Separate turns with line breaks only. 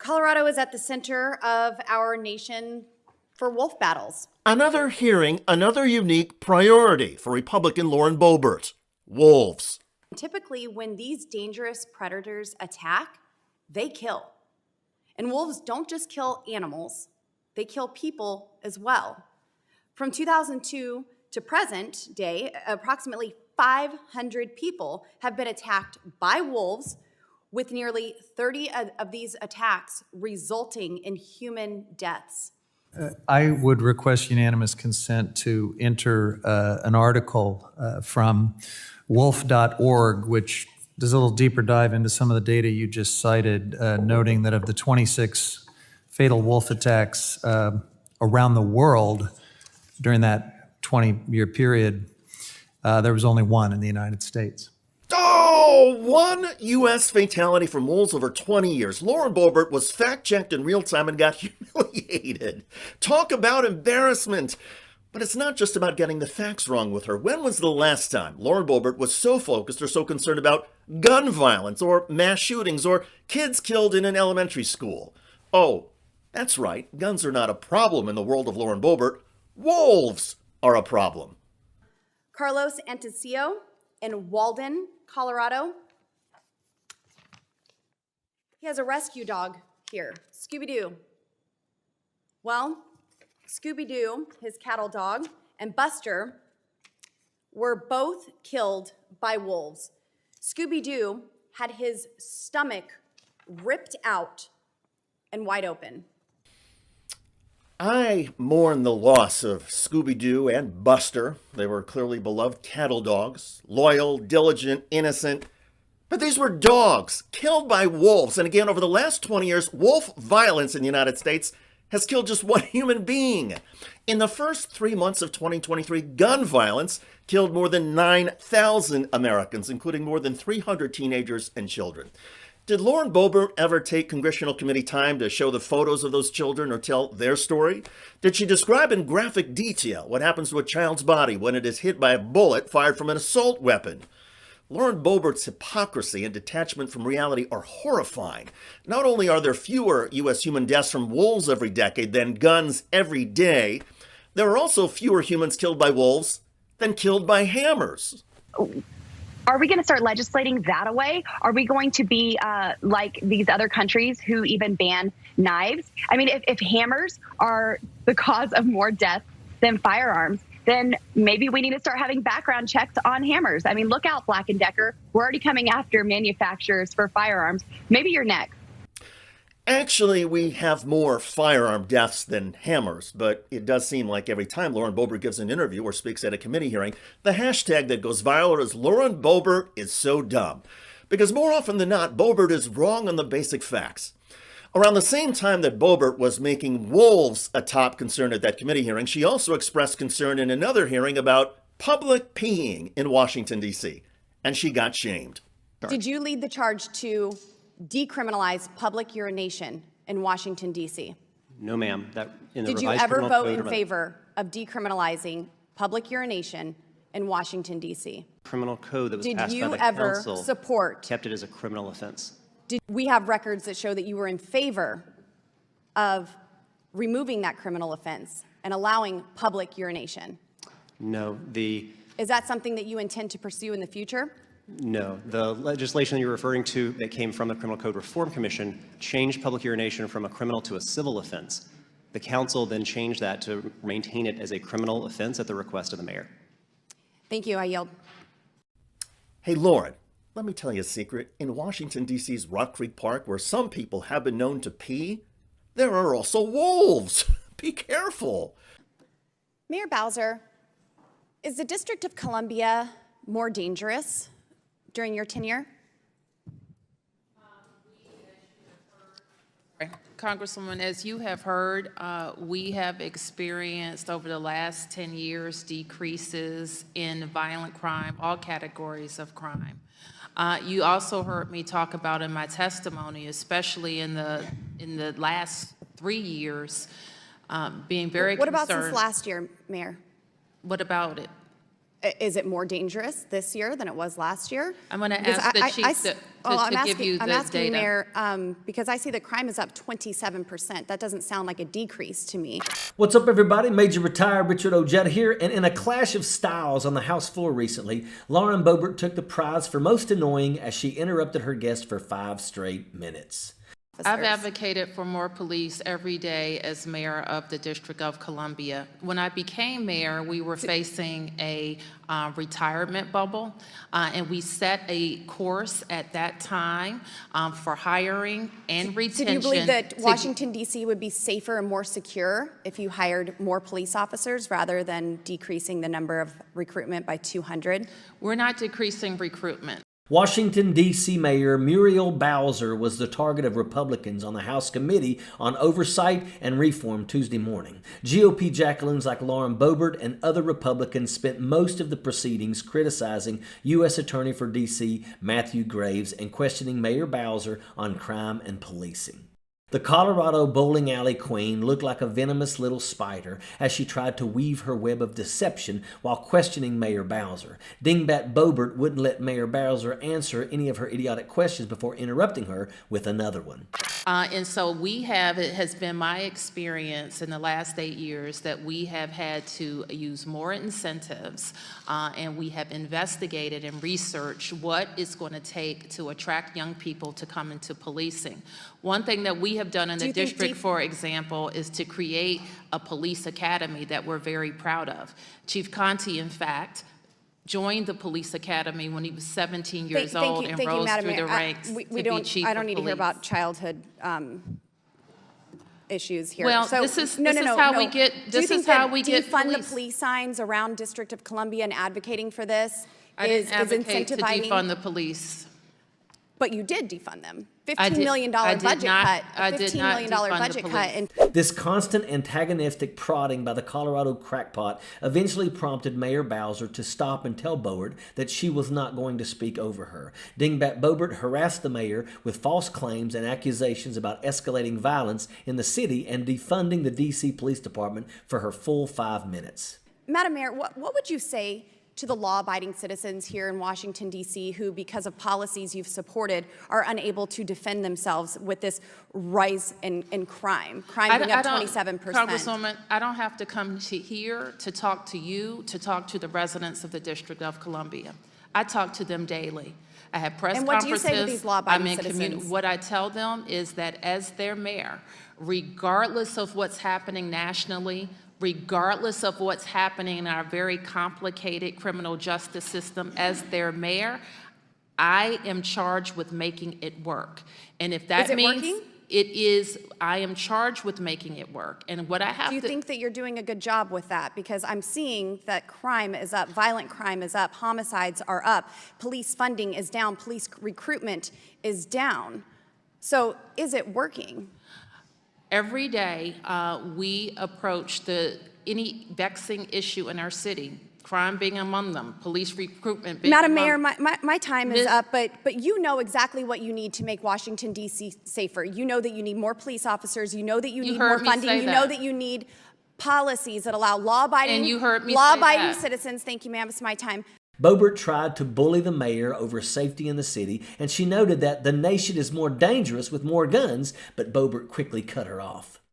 Colorado is at the center of our nation for wolf battles.
Another hearing, another unique priority for Republican Lauren Boebert: wolves.
Typically, when these dangerous predators attack, they kill. And wolves don't just kill animals, they kill people as well. From 2002 to present day, approximately 500 people have been attacked by wolves, with nearly 30 of these attacks resulting in human deaths.
I would request unanimous consent to enter an article from wolf.org, which does a little deeper dive into some of the data you just cited, noting that of the 26 fatal wolf attacks around the world during that 20-year period, there was only one in the United States.
Oh, one U.S. fatality from wolves over 20 years. Lauren Boebert was fact-checked in real time and got humiliated. Talk about embarrassment. But it's not just about getting the facts wrong with her. When was the last time Lauren Boebert was so focused or so concerned about gun violence or mass shootings or kids killed in an elementary school? Oh, that's right. Guns are not a problem in the world of Lauren Boebert. Wolves are a problem.
Carlos Anticio in Walden, Colorado. He has a rescue dog here, Scooby-Doo. Well, Scooby-Doo, his cattle dog, and Buster were both killed by wolves. Scooby-Doo had his stomach ripped out and wide open.
I mourn the loss of Scooby-Doo and Buster. They were clearly beloved cattle dogs, loyal, diligent, innocent. But these were dogs killed by wolves. And again, over the last 20 years, wolf violence in the United States has killed just one human being. In the first 3 months of 2023, gun violence killed more than 9,000 Americans, including more than 300 teenagers and children. Did Lauren Boebert ever take congressional committee time to show the photos of those children or tell their story? Did she describe in graphic detail what happens to a child's body when it is hit by a bullet fired from an assault weapon? Lauren Boebert's hypocrisy and detachment from reality are horrifying. Not only are there fewer U.S. human deaths from wolves every decade than guns every day, there are also fewer humans killed by wolves than killed by hammers.
Are we going to start legislating that away? Are we going to be like these other countries who even ban knives? I mean, if hammers are the cause of more death than firearms, then maybe we need to start having background checks on hammers. I mean, look out, Black & Decker. We're already coming after manufacturers for firearms. Maybe you're next.
Actually, we have more firearm deaths than hammers, but it does seem like every time Lauren Boebert gives an interview or speaks at a committee hearing, the hashtag that goes viral is Lauren Boebert is so dumb. Because more often than not, Boebert is wrong on the basic facts. Around the same time that Boebert was making wolves a top concern at that committee hearing, she also expressed concern in another hearing about public peeing in Washington, D.C., and she got shamed.
Did you lead the charge to decriminalize public urination in Washington, D.C.?
No, ma'am.
Did you ever vote in favor of decriminalizing public urination in Washington, D.C.?
Criminal code that was
Did
passed
you
by the
ever
council
support?
kept it as a criminal offense.
We have records that show that you were in favor of removing that criminal offense and allowing public urination.
No,
Is that something that you intend to pursue in the future?
No, the legislation you're referring to that came from the Criminal Code Reform Commission changed public urination from a criminal to a civil offense. The council then changed that to maintain it as a criminal offense at the request of the mayor.
Thank you. I yield.
Hey, Lauren, let me tell you a secret. In Washington, D.C.'s Rock Creek Park, where some people have been known to pee, there are also wolves. Be careful.
Mayor Bowser, is the District of Columbia more dangerous during your tenure?
Congresswoman, as you have heard, we have experienced over the last 10 years decreases in violent crime, all categories of crime. You also heard me talk about in my testimony, especially in the last 3 years, being very concerned.
What about since last year, Mayor?
What about it?
Is it more dangerous this year than it was last year?
I'm going to
Because
ask the
I-
chief
I s-
to
I'm
give you
I'm
the
asking,
data.
Mayor, because I see that crime is up 27%. That doesn't sound like a decrease to me.
What's up, everybody? Major retired Richard Ojeda here, and in a clash of styles on the House floor recently, Lauren Boebert took the prize for most annoying as she interrupted her guest for 5 straight minutes.
I've advocated for more police every day as mayor of the District of Columbia. When I became mayor, we were facing a retirement bubble, and we set a course at that time for hiring and retention.
So do you believe that Washington, D.C. would be safer and more secure if you hired more police officers rather than decreasing the number of recruitment by 200?
We're not decreasing recruitment.
Washington, D.C. Mayor Muriel Bowser was the target of Republicans on the House Committee on Oversight and Reform Tuesday morning. GOP jackaloons like Lauren Boebert and other Republicans spent most of the proceedings criticizing U.S. Attorney for D.C. Matthew Graves and questioning Mayor Bowser on crime and policing. The Colorado bowling alley queen looked like a venomous little spider as she tried to weave her web of deception while questioning Mayor Bowser. Dingbat Boebert wouldn't let Mayor Bowser answer any of her idiotic questions before interrupting her with another one.
And so it has been my experience in the last 8 years that we have had to use more incentives, and we have investigated and researched what it's going to take to attract young people to come into policing. One thing that we have done in the district, for example, is to create a police academy that we're very proud of. Chief Conti, in fact, joined the police academy when he was 17 years old and rose through the ranks to be chief
I don't
of
need to hear
police.
about childhood issues here.
Well,
So,
this is how we get
Do you think
how
that
we get
defund
police.
the police signs around District of Columbia and advocating for this
I
is
didn't advocate to
incentivizing?
defund the police.
But you did defund them.
I
$15
did-
million
I did
budget
not-
cut.
I did
$15
not
million
defund the
budget
police.
cut. And
This constant antagonistic prodding by the Colorado crackpot eventually prompted Mayor Bowser to stop and tell Boebert that she was not going to speak over her. Dingbat Boebert harassed the mayor with false claims and accusations about escalating violence in the city and defunding the D.C. Police Department for her full 5 minutes.
Madam Mayor, what would you say to the law-abiding citizens here in Washington, D.C., who, because of policies you've supported, are unable to defend themselves with this rise in crime? Crime being up 27%.
Congresswoman, I don't have to come to here to talk to you, to talk to the residents of the District of Columbia. I talk to them daily. I have press
And what do
conferences.
you say to these law-abiding citizens?
What I tell them is that as their mayor, regardless of what's happening nationally, regardless of what's happening in our very complicated criminal justice system, as their mayor, I am charged with making it work. And if that
Is it
means
working?
it is, I am charged with making it work. And what I have
Do you think that you're doing a good job with that? Because I'm seeing that crime is up, violent crime is up, homicides are up, police funding is down, police recruitment is down. So is it working?
Every day, we approach any vexing issue in our city, crime being among them, police recruitment being
Madam
among
Mayor, my time is
Ms.
up, but you know exactly what you need to make Washington, D.C. safer. You know that you need more police officers. You know that you need more
heard me
funding.
say
You know
that.
that you need policies that allow law-abiding
And you heard me say that.
citizens. Thank you, ma'am. It's my time.
Boebert tried to bully the mayor over safety in the city, and she noted that the nation is more dangerous with more guns, but Boebert quickly cut her off.